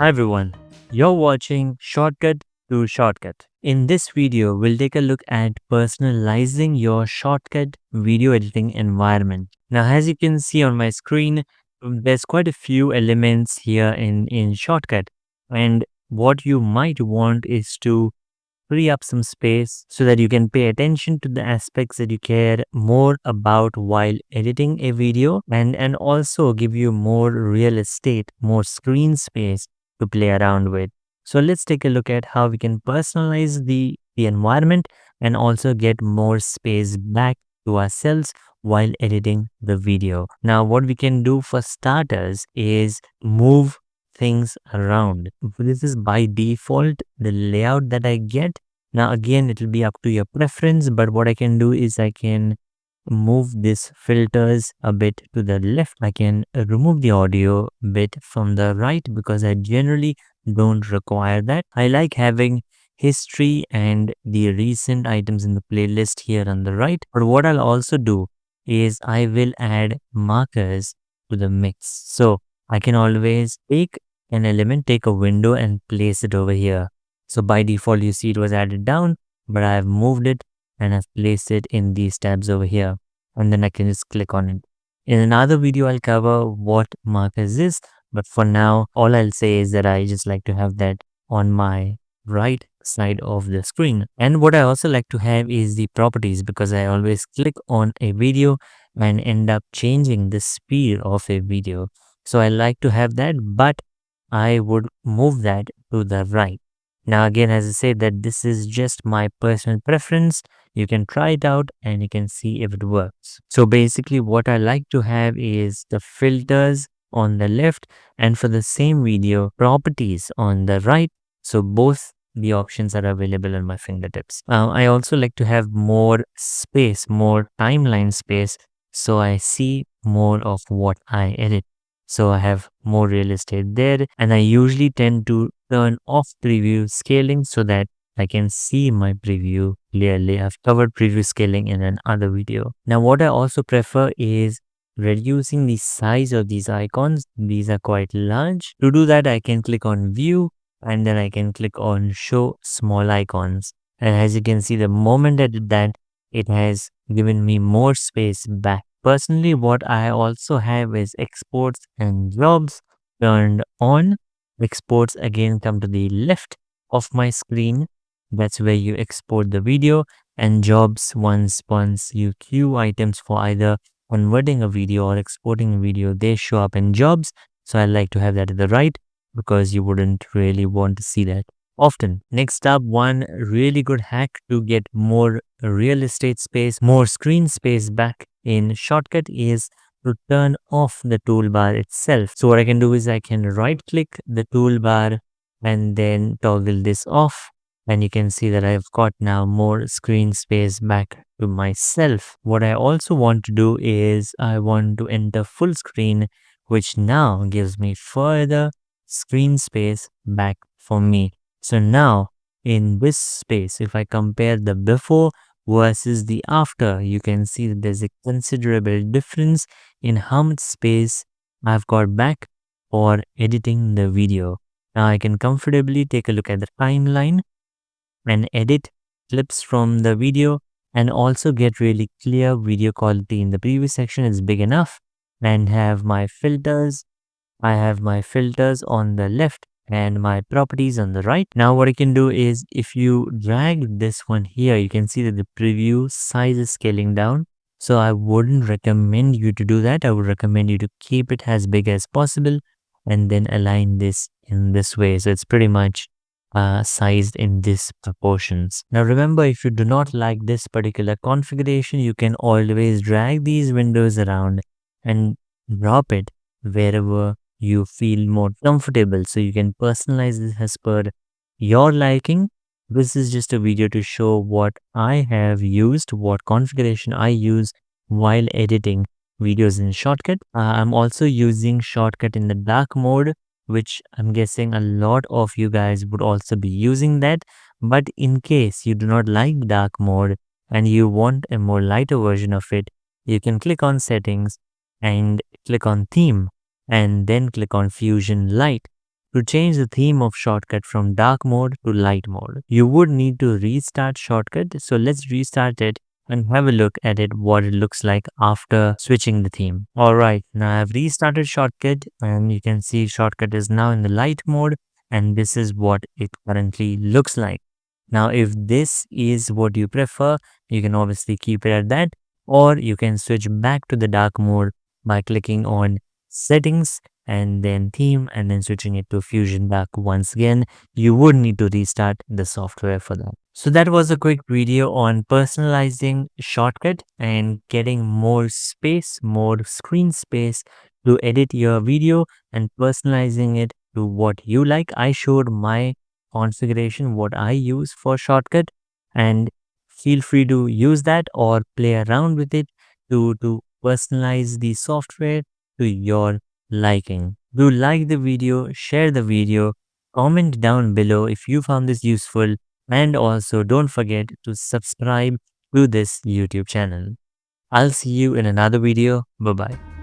Hi everyone, you're watching Shortcut to Shotcut. In this video, we'll take a look at personalizing your Shotcut video editing environment. Now, as you can see on my screen, there's quite a few elements here in Shotcut. And what you might want is to free up some space so that you can pay attention to the aspects that you care more about while editing a video and also give you more real estate, more screen space to play around with. So let's take a look at how we can personalize the environment and also get more space back to ourselves while editing the video. Now, what we can do for starters is move things around. This is by default the layout that I get. Now again, it will be up to your preference, but what I can do is I can move this filters a bit to the left. I can remove the audio bit from the right because I generally don't require that. I like having history and the recent items in the playlist here on the right. But what I'll also do is I will add markers to the mix. So I can always take an element, take a window and place it over here. So by default, you see it was added down, but I've moved it and I've placed it in these tabs over here. And then I can just click on it. In another video, I'll cover what markers is, but for now, all I'll say is that I just like to have that on my right side of the screen. And what I also like to have is the properties, because I always click on a video and end up changing the speed of a video. So I like to have that, but I would move that to the right. Now again, as I said, that this is just my personal preference. You can try it out and you can see if it works. So basically what I like to have is the filters on the left and for the same video, properties on the right. So both the options are available on my fingertips. I also like to have more space, more timeline space, so I see more of what I edit. So I have more real estate there, and I usually tend to turn off preview scaling so that I can see my preview clearly. I've covered preview scaling in another video. Now what I also prefer is reducing the size of these icons. These are quite large. To do that, I can click on view and then I can click on show small icons. And as you can see, the moment I did that, it has given me more space back. Personally, what I also have is exports and jobs turned on. Exports again come to the left of my screen. That's where you export the video, and jobs once you queue items for either converting a video or exporting a video, they show up in jobs. So I like to have that at the right because you wouldn't really want to see that often. Next up, one really good hack to get more real estate space, more screen space back in Shotcut is to turn off the toolbar itself. So what I can do is I can right click the toolbar and then toggle this off. And you can see that I've got now more screen space back to myself. What I also want to do is I want to enter full screen, which now gives me further screen space back for me. So now in this space, if I compare the before versus the after, you can see that there's a considerable difference in how much space I've got back for editing the video. Now I can comfortably take a look at the timeline and edit clips from the video and also get really clear video quality. In the previous section is big enough, and have my filters. I have my filters on the left and my properties on the right. Now what I can do is if you drag this one here, you can see that the preview size is scaling down. So I wouldn't recommend you to do that. I would recommend you to keep it as big as possible and then align this in this way. So it's pretty much sized in these proportions. Now remember, if you do not like this particular configuration, you can always drag these windows around and drop it wherever you feel more comfortable. So you can personalize this as per your liking. This is just a video to show what I have used, what configuration I use while editing videos in Shotcut. I'm also using Shotcut in the dark mode, which I'm guessing a lot of you guys would also be using that. But in case you do not like dark mode and you want a more lighter version of it, you can click on settings and click on theme and then click on Fusion Light. To change the theme of Shotcut from dark mode to light mode, you would need to restart Shotcut. So let's restart it and have a look at it, what it looks like after switching the theme. Alright, now I've restarted Shotcut and you can see Shotcut is now in the light mode, and this is what it currently looks like. Now, if this is what you prefer, you can obviously keep it at that, or you can switch back to the dark mode by clicking on settings and then theme and then switching it to Fusion Dark once again. You would need to restart the software for that. So that was a quick video on personalizing Shotcut and getting more space, more screen space to edit your video and personalizing it to what you like. I showed my configuration, what I use for Shotcut, and feel free to use that or play around with it to personalize the software to your liking. Do like the video, share the video, comment down below if you found this useful, and also don't forget to subscribe to this YouTube channel. I'll see you in another video. Bye bye.